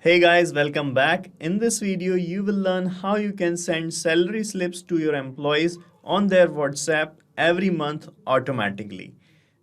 Hey guys, welcome back. In this video, you will learn how you can send salary slips to your employees on their WhatsApp every month automatically.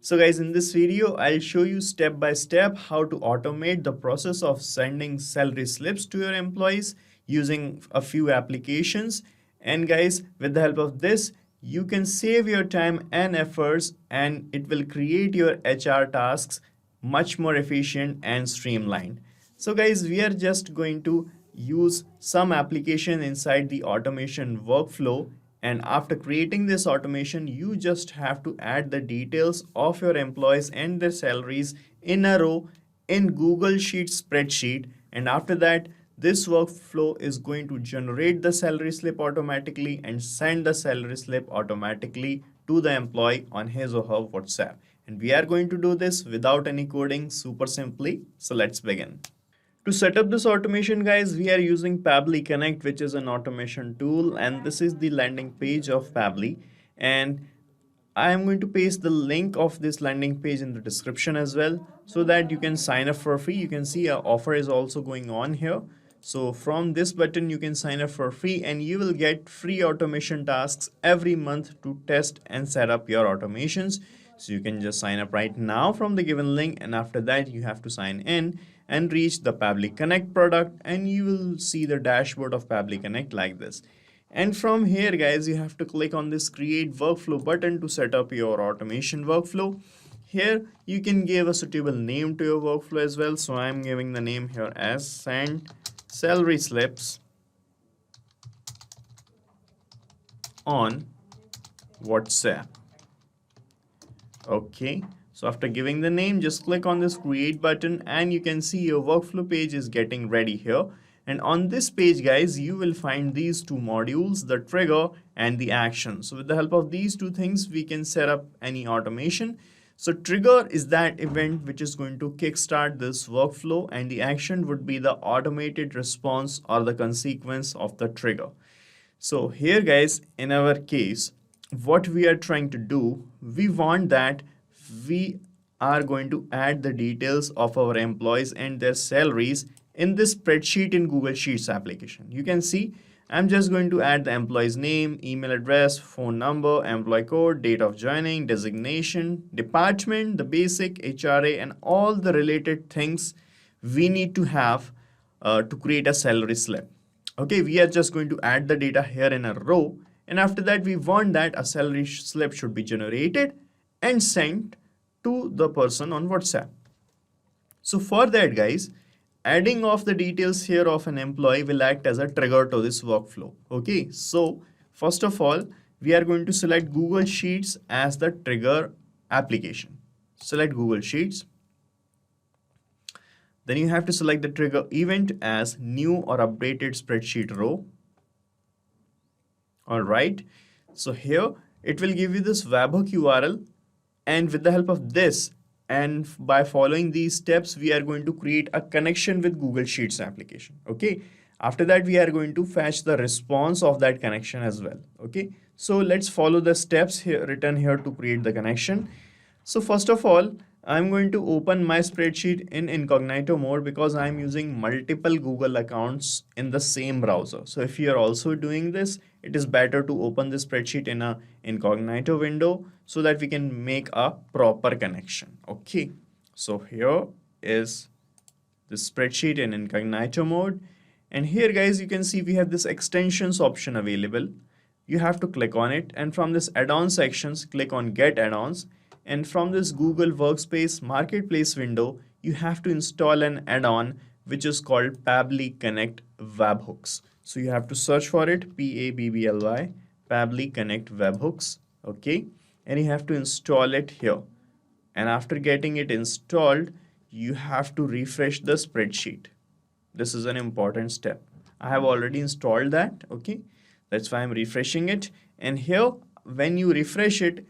So guys, in this video, I'll show you step by step how to automate the process of sending salary slips to your employees using a few applications. And guys, with the help of this, you can save your time and efforts and it will create your HR tasks much more efficient and streamlined. So guys, we are just going to use some application inside the automation workflow, and after creating this automation, you just have to add the details of your employees and their salaries in a row in Google Sheets spreadsheet, and after that this workflow is going to generate the salary slip automatically and send the salary slip automatically to the employee on his or her WhatsApp. And we are going to do this without any coding, super simply. So let's begin. To set up this automation, guys, we are using Pabbly Connect, which is an automation tool, and this is the landing page of Pabbly. And I am going to paste the link of this landing page in the description as well, so that you can sign up for free. You can see our offer is also going on here. So from this button, you can sign up for free and you will get free automation tasks every month to test and set up your automations. So you can just sign up right now from the given link, and after that you have to sign in and reach the Pabbly Connect product, and you will see the dashboard of Pabbly Connect like this. And from here, guys, you have to click on this create workflow button to set up your automation workflow. Here you can give a suitable name to your workflow as well. So I'm giving the name here as send salary slips on WhatsApp. Okay, so after giving the name, just click on this create button and you can see your workflow page is getting ready here. And on this page, guys, you will find these two modules, the trigger and the action. So with the help of these two things, we can set up any automation. So trigger is that event which is going to kickstart this workflow, and the action would be the automated response or the consequence of the trigger. So here, guys, in our case, what we are trying to do, we want that we are going to add the details of our employees and their salaries in this spreadsheet in Google Sheets application. You can see I'm just going to add the employee's name, email address, phone number, employee code, date of joining, designation, department, the basic HRA, and all the related things we need to have to create a salary slip. Okay, we are just going to add the data here in a row, and after that we want that a salary slip should be generated and sent to the person on WhatsApp. So for that, guys, adding of the details here of an employee will act as a trigger to this workflow. Okay, so first of all, we are going to select Google Sheets as the trigger application. Select Google Sheets. Then you have to select the trigger event as new or updated spreadsheet row. All right, so here it will give you this webhook URL, and with the help of this and by following these steps, we are going to create a connection with Google Sheets application. Okay, after that we are going to fetch the response of that connection as well. Okay, so let's follow the steps here written here to create the connection. So first of all, I'm going to open my spreadsheet in incognito mode because I'm using multiple Google accounts in the same browser. So if you are also doing this, it is better to open the spreadsheet in a incognito window so that we can make a proper connection. Okay, so here is the spreadsheet in incognito mode, and here, guys, you can see we have this extensions option available. You have to click on it, and from this add-on sections, click on get add-ons. And from this Google Workspace Marketplace window, you have to install an add-on which is called Pabbly Connect Webhooks. So you have to search for it, Pabbly, Pabbly Connect Webhooks. Okay, and you have to install it here. And after getting it installed, you have to refresh the spreadsheet. This is an important step. I have already installed that. Okay, that's why I'm refreshing it. And here, when you refresh it,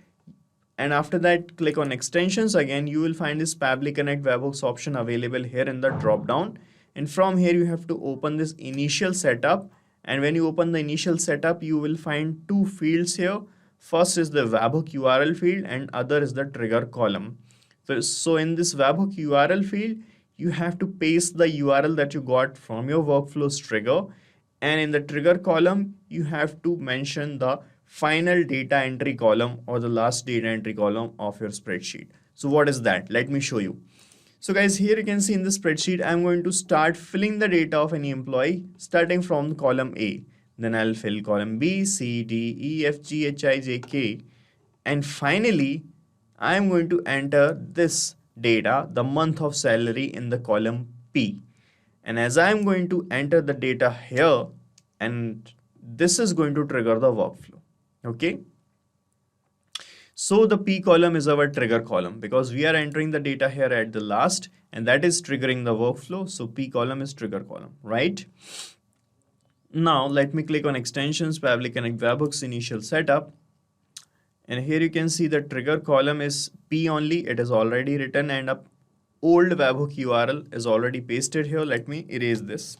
and after that click on extensions again, you will find this Pabbly Connect Webhooks option available here in the drop down, and from here you have to open this initial setup, and when you open the initial setup you will find two fields here. First is the webhook URL field and other is the trigger column. So in this webhook URL field, you have to paste the URL that you got from your workflows trigger, and in the trigger column you have to mention the final data entry column or the last data entry column of your spreadsheet. So what is that? Let me show you. So guys, here you can see in the spreadsheet, I'm going to start filling the data of any employee starting from column A. Then I'll fill column B, C, D, E, F, G, H, I, J, K. And finally, I'm going to enter this data, the month of salary in the column P. And as I'm going to enter the data here, and this is going to trigger the workflow. Okay. So the P column is our trigger column because we are entering the data here at the last, and that is triggering the workflow. So P column is trigger column, right? Now let me click on extensions, Pabbly Connect webhooks initial setup. And here you can see the trigger column is P only. It is already written and a old webhook URL is already pasted here. Let me erase this.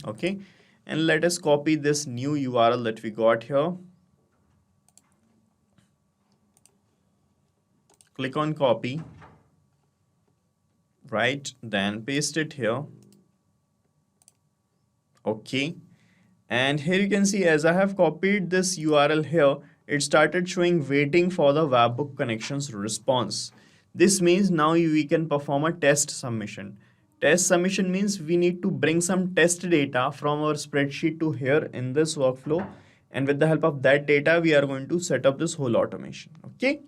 Okay. And let us copy this new URL that we got here. Click on copy. Right. Then paste it here. Okay. And here you can see as I have copied this URL here, it started showing waiting for the webhook connections response. This means now we can perform a test submission. Test submission means we need to bring some test data from our spreadsheet to here in this workflow. And with the help of that data, we are going to set up this whole automation. Okay.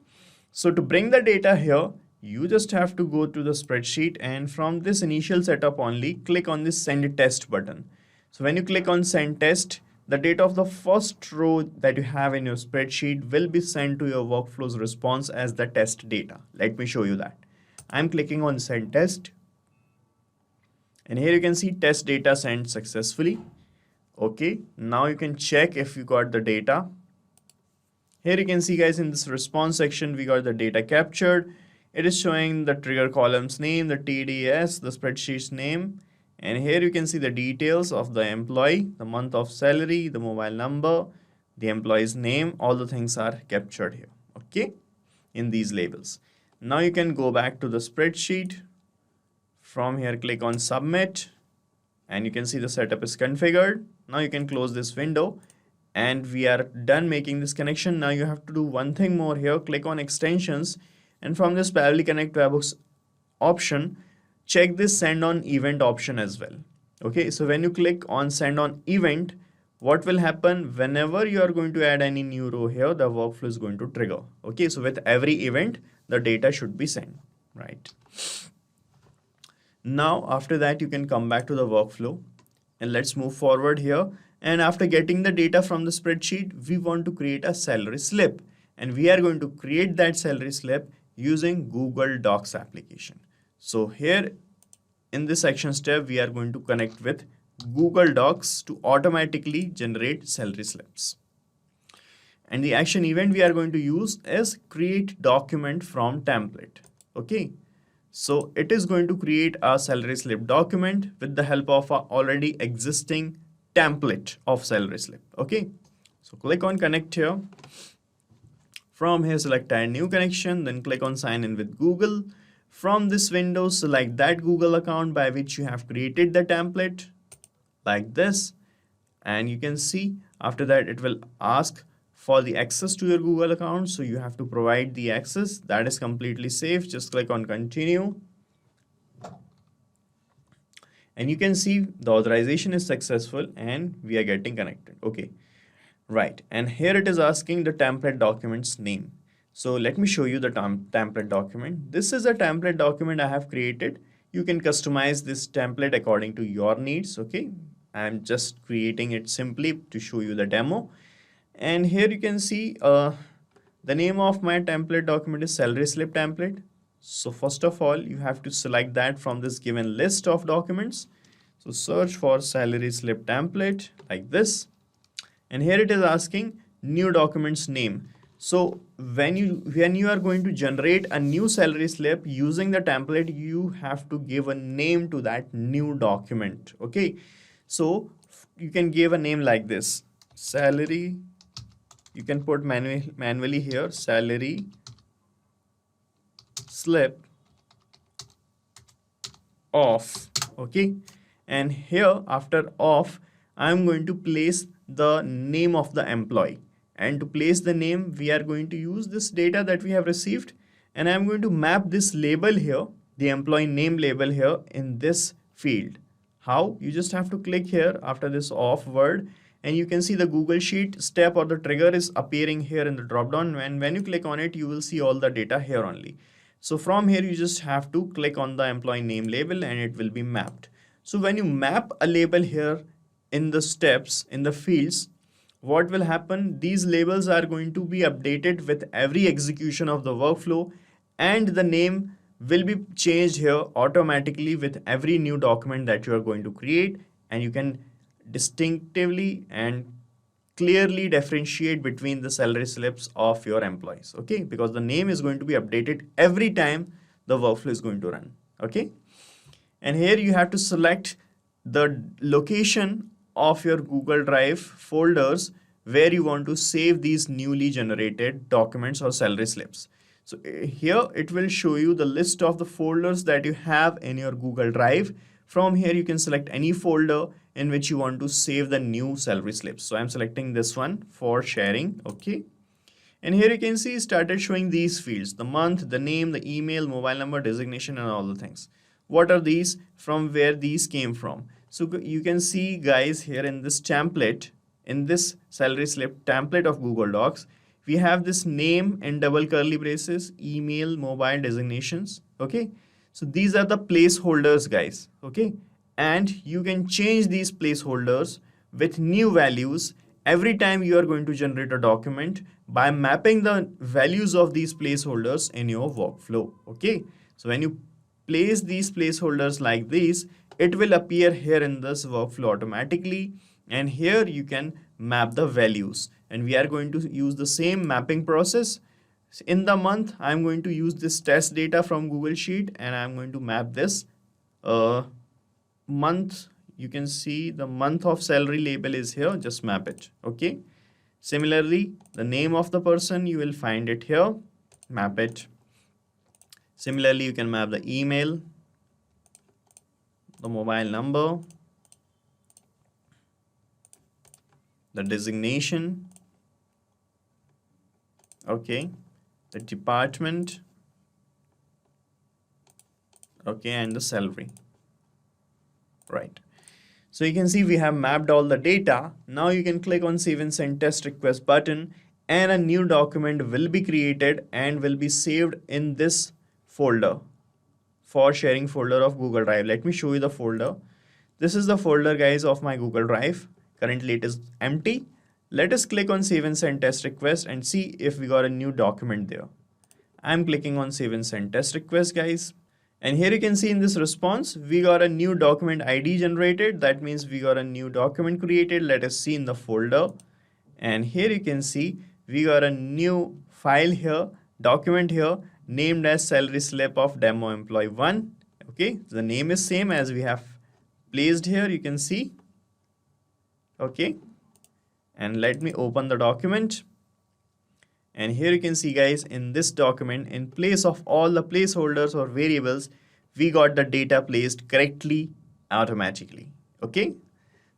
So to bring the data here, you just have to go to the spreadsheet and from this initial setup only, click on this send test button. So when you click on send test, the data of the first row that you have in your spreadsheet will be sent to your workflow's response as the test data. Let me show you that. I'm clicking on send test. And here you can see test data sent successfully. Okay, now you can check if you got the data. Here you can see guys in this response section, we got the data captured. It is showing the trigger column's name, the TDS, the spreadsheet's name. And here you can see the details of the employee, the month of salary, the mobile number, the employee's name, all the things are captured here, okay, in these labels. Now you can go back to the spreadsheet. From here, click on submit and you can see the setup is configured. Now you can close this window and we are done making this connection. Now you have to do one thing more here, click on extensions and from this Pabbly Connect webhooks option, check this send on event option as well. Okay, so when you click on send on event, what will happen whenever you are going to add any new row here, the workflow is going to trigger. Okay, so with every event, the data should be sent, right? Now, after that, you can come back to the workflow and let's move forward here. And after getting the data from the spreadsheet, we want to create a salary slip and we are going to create that salary slip using Google Docs application. So here in this actions tab, we are going to connect with Google Docs to automatically generate salary slips. And the action event we are going to use is create document from template. Okay. So it is going to create a salary slip document with the help of a already existing template of salary slip. Okay. So click on connect here. From here, select add new connection, then click on sign in with Google. From this window, select that Google account by which you have created the template like this. And you can see after that, it will ask for the access to your Google account. So you have to provide the access. That is completely safe. Just click on continue. And you can see the authorization is successful and we are getting connected. Okay, right. And here it is asking the template document's name. So let me show you the template document. This is a template document I have created. You can customize this template according to your needs. Okay, I'm just creating it simply to show you the demo. And here you can see the name of my template document is salary slip template. So first of all, you have to select that from this given list of documents. So search for salary slip template like this. And here it is asking new document's name. So when you are going to generate a new salary slip using the template, you have to give a name to that new document. Okay, so you can give a name like this, salary. You can put manually here, salary slip off. Okay, and here after off I'm going to place the name of the employee, and to place the name we are going to use this data that we have received, and I'm going to map this label here, the employee name label here in this field. How? You just have to click here after this off word, and you can see the Google Sheet step or the trigger is appearing here in the drop down, and when you click on it you will see all the data here only. So from here you just have to click on the employee name label and it will be mapped. So when you map a label here in the steps, in the fields, what will happen? These labels are going to be updated with every execution of the workflow, and the name will be changed here automatically with every new document that you are going to create, and you can distinctively and clearly differentiate between the salary slips of your employees. Okay, because the name is going to be updated every time the workflow is going to run. Okay, and here you have to select the location of your Google Drive folders where you want to save these newly generated documents or salary slips. So here it will show you the list of the folders that you have in your Google Drive. From here you can select any folder in which you want to save the new salary slips. So I'm selecting this one for sharing. Okay, and here you can see it started showing these fields: the month, the name, the email, mobile number, designation, and all the things. What are these? From where these came from? So you can see guys here in this template, in this salary slip template of Google Docs, we have this name in double curly braces, email, mobile, designations. Okay, so these are the placeholders guys. Okay, and you can change these placeholders with new values every time you are going to generate a document by mapping the values of these placeholders in your workflow. Okay, so when you place these placeholders like this, it will appear here in this workflow automatically, and here you can map the values, and we are going to use the same mapping process. In the month I'm going to use this test data from Google Sheet, and I'm going to map this month. You can see the month of salary label is here, just map it. Okay, similarly the name of the person, you will find it here, map it. Similarly you can map the email, the mobile number, the designation, okay, the department, okay, and the salary. Right, so you can see we have mapped all the data. Now you can click on Save and Send Test Request button, and a new document will be created and will be saved in this folder, for sharing folder of Google Drive. Let me show you the folder. This is the folder guys of my Google Drive. Currently it is empty. Let us click on Save and Send Test Request and see if we got a new document there. I'm clicking on Save and Send Test Request guys. And here you can see in this response, we got a new document ID generated. That means we got a new document created. Let us see in the folder. And here you can see we got a new file here, document here, named as salary slip of demo employee 1. Okay, the name is same as we have placed here, you can see. Okay, and let me open the document. And here you can see guys, in this document, in place of all the placeholders or variables, we got the data placed correctly automatically. Okay,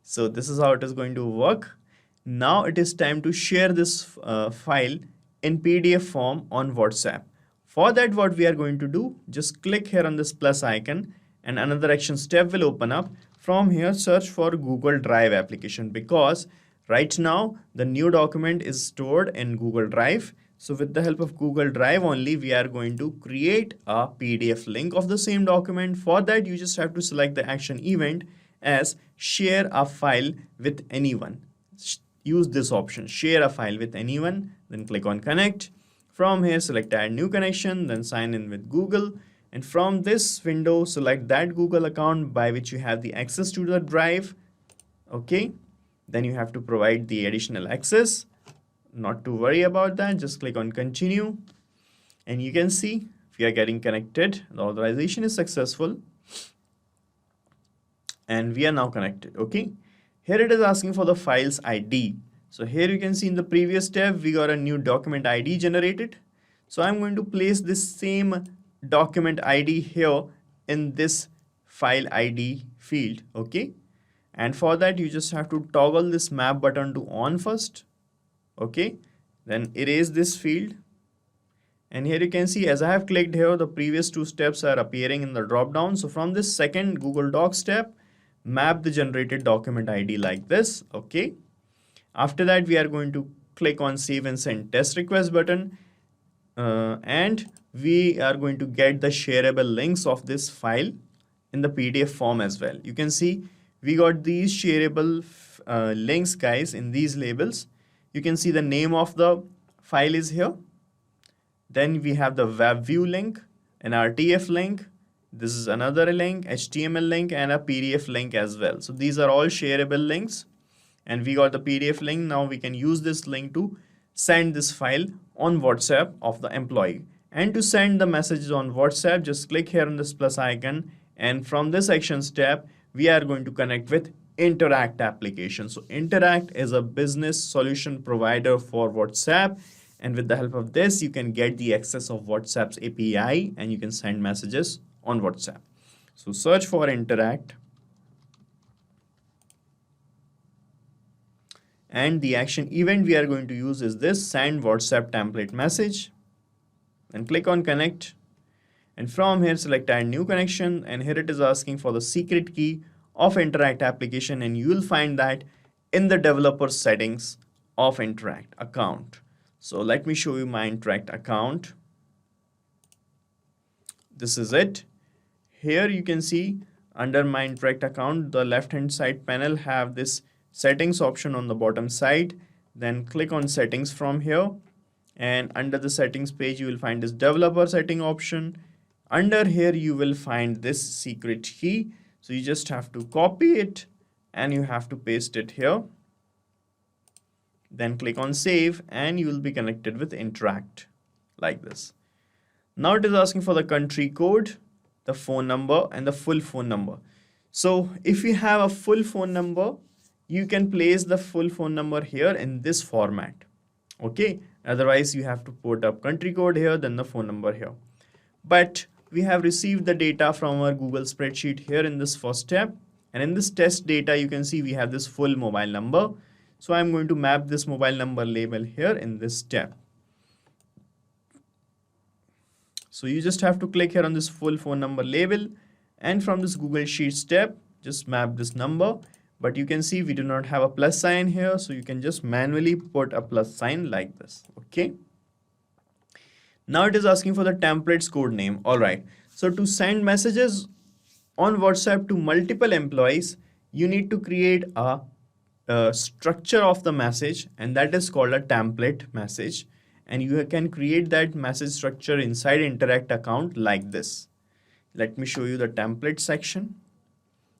so this is how it is going to work. Now it is time to share this file in PDF form on WhatsApp. For that, what we are going to do, just click here on this plus icon and another action step will open up. From here, search for Google Drive application, because right now the new document is stored in Google Drive. So with the help of Google Drive only, we are going to create a PDF link of the same document. For that, you just have to select the action event as share a file with anyone. Use this option, share a file with anyone, then click on connect. From here, select add new connection, then sign in with Google. And from this window, select that Google account by which you have the access to the drive. Okay, then you have to provide the additional access. Not to worry about that, just click on continue. And you can see we are getting connected. The authorization is successful. And we are now connected. Okay, here it is asking for the file's ID. So here you can see in the previous tab, we got a new document ID generated. So I'm going to place this same document ID here in this file ID field. Okay, and for that you just have to toggle this map button to on first. Okay, then erase this field, and here you can see as I have clicked here, the previous two steps are appearing in the drop down. So from this second Google Docs step, map the generated document ID like this. Okay, after that we are going to click on save and send test request button, and we are going to get the shareable links of this file in the PDF form as well. You can see we got these shareable links guys in these labels. You can see the name of the file is here. Then we have the web view link, an RTF link. This is another link, HTML link, and a PDF link as well. So these are all shareable links, and we got the PDF link. Now we can use this link to send this file on WhatsApp of the employee. And to send the messages on WhatsApp, just click here on this plus icon, and from this actions tab, we are going to connect with Interakt application. So Interakt is a business solution provider for WhatsApp, and with the help of this, you can get the access of WhatsApp's API and you can send messages on WhatsApp. So search for Interakt, and the action event we are going to use is this send WhatsApp template message, and click on connect, and from here select add new connection, and here it is asking for the secret key of Interakt application, and you will find that in the developer settings of Interakt account. So let me show you my Interakt account. This is it. Here you can see under my Interakt account, the left hand side panel have this settings option on the bottom side. Then click on settings from here, and under the settings page you will find this developer setting option. Under here you will find this secret key. So you just have to copy it and you have to paste it here. Then click on save, and you will be connected with Interakt like this. Now it is asking for the country code, the phone number, and the full phone number. So if you have a full phone number, you can place the full phone number here in this format. Okay, otherwise you have to put up country code here, then the phone number here. But we have received the data from our Google spreadsheet here in this first step, and in this test data you can see we have this full mobile number. So I'm going to map this mobile number label here in this tab. So you just have to click here on this full phone number label, and from this Google Sheets tab, just map this number. But you can see we do not have a plus sign here, so you can just manually put a plus sign like this. Okay. Now it is asking for the templates code name. All right. So to send messages on WhatsApp to multiple employees, you need to create a structure of the message, and that is called a template message, and you can create that message structure inside Interakt account like this. Let me show you the template section.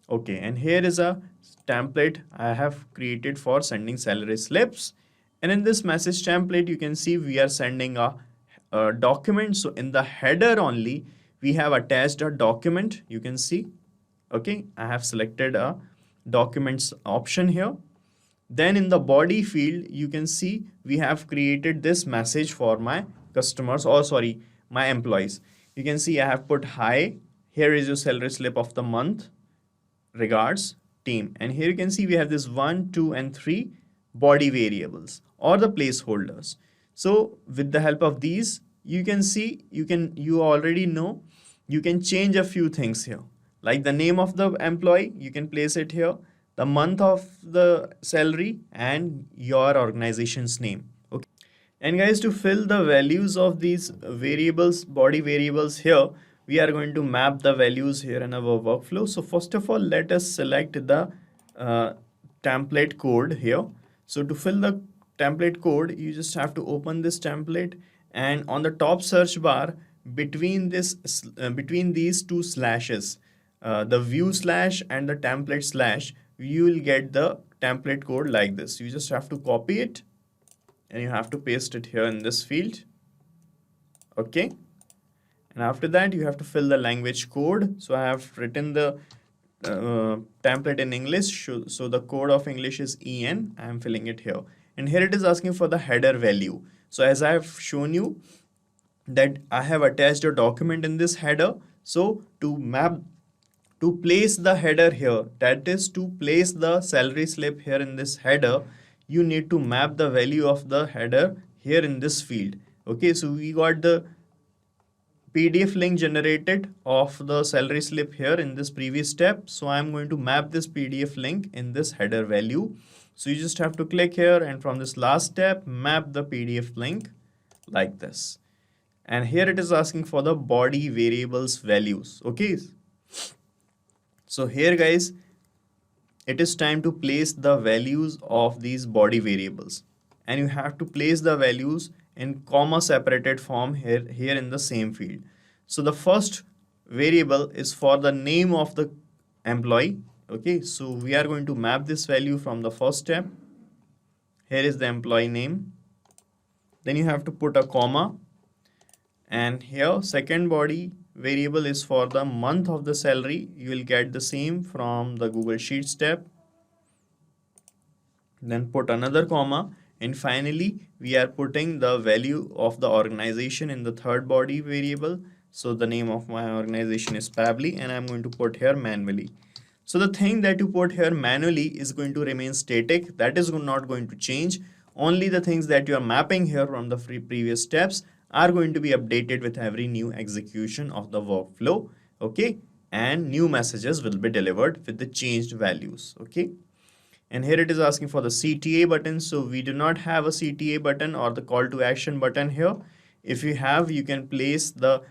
Okay, and here is a template I have created for sending salary slips, and in this message template you can see we are sending a document. So in the header only we have attached a document. You can see, okay, I have selected a documents option here. Then in the body field, you can see we have created this message for my customers, or sorry, my employees. You can see I have put hi, here is your salary slip of the month, regards team. And here you can see we have this 1, 2, and 3 body variables or the placeholders. So with the help of these, you can see, you already know, you can change a few things here. Like the name of the employee, you can place it here, the month of the salary, and your organization's name. Okay. And guys, to fill the values of these variables, body variables here, we are going to map the values here in our workflow. So first of all, let us select the template code here. So to fill the template code, you just have to open this template, and on the top search bar, between these two slashes, the view slash and the template slash, you will get the template code like this. You just have to copy it and you have to paste it here in this field. Okay, and after that you have to fill the language code. So I have written the template in English, so the code of English is EN. I am filling it here, and here it is asking for the header value. So as I have shown you that I have attached a document in this header, so to map to place the header here, that is to place the salary slip here in this header, you need to map the value of the header here in this field. Okay, so we got the PDF link generated of the salary slip here in this previous step. So I'm going to map this PDF link in this header value. So you just have to click here, and from this last step, map the PDF link like this. And here it is asking for the body variables values. Okay. So here guys, it is time to place the values of these body variables, and you have to place the values in comma separated form here in the same field. So the first variable is for the name of the employee. Okay, so we are going to map this value from the first step. Here is the employee name. Then you have to put a comma, and here second body variable is for the month of the salary. You will get the same from the Google Sheet step. Then put another comma, and finally we are putting the value of the organization in the third body variable. So the name of my organization is Pabbly, and I'm going to put here manually. So the thing that you put here manually is going to remain static. That is not going to change. Only the things that you are mapping here from the previous steps are going to be updated with every new execution of the workflow. Okay, and new messages will be delivered with the changed values. Okay. And here it is asking for the CTA button. So we do not have a CTA button or the call to action button here. If you have, you can place the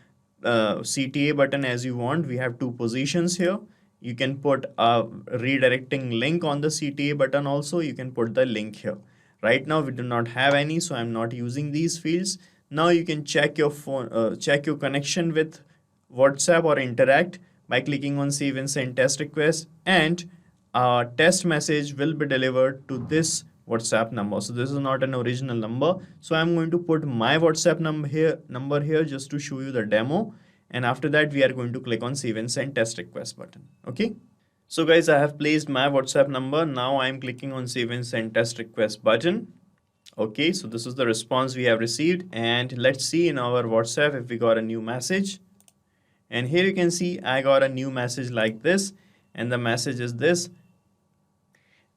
CTA button as you want. We have two positions here. You can put a redirecting link on the CTA button also. You can put the link here. Right now we do not have any, so I'm not using these fields. Now you can check your phone, check your connection with WhatsApp or Interact by clicking on Save and Send Test Request, and a test message will be delivered to this WhatsApp number. So this is not an original number. So I'm going to put my WhatsApp number here just to show you the demo. And after that, we are going to click on Save and Send Test Request button. Okay. So guys, I have placed my WhatsApp number. Now I'm clicking on Save and Send Test Request button. Okay, so this is the response we have received, and let's see in our WhatsApp if we got a new message. And here you can see I got a new message like this, and the message is this.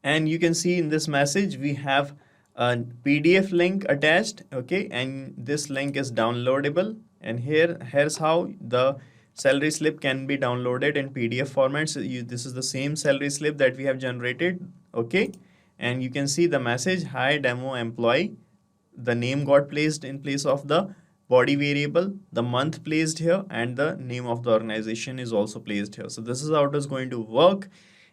And you can see in this message we have a PDF link attached. Okay, and this link is downloadable, and here's how the salary slip can be downloaded in PDF format. So this is the same salary slip that we have generated. Okay, and you can see the message, hi demo employee. The name got placed in place of the body variable, the month placed here, and the name of the organization is also placed here. So this is how it is going to work,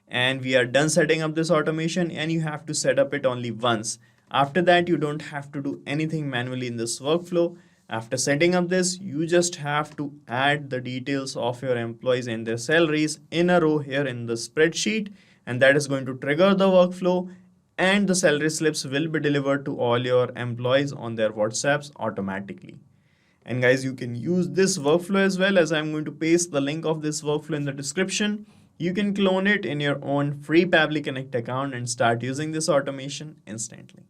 and we are done setting up this automation, and you have to set up it only once. After that, you don't have to do anything manually in this workflow. After setting up this, you just have to add the details of your employees and their salaries in a row here in the spreadsheet, and that is going to trigger the workflow, and the salary slips will be delivered to all your employees on their WhatsApps automatically. And guys, you can use this workflow as well, as I'm going to paste the link of this workflow in the description. You can clone it in your own free Pabbly Connect account and start using this automation instantly.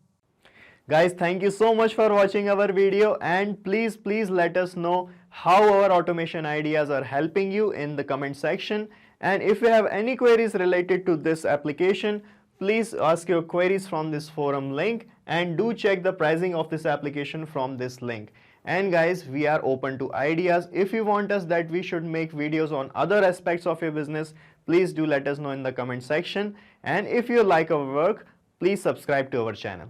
Guys, thank you so much for watching our video, and please let us know how our automation ideas are helping you in the comment section. And if you have any queries related to this application, please ask your queries from this forum link, and do check the pricing of this application from this link. And guys, we are open to ideas. If you want us that we should make videos on other aspects of your business, please do let us know in the comment section. And if you like our work, please subscribe to our channel.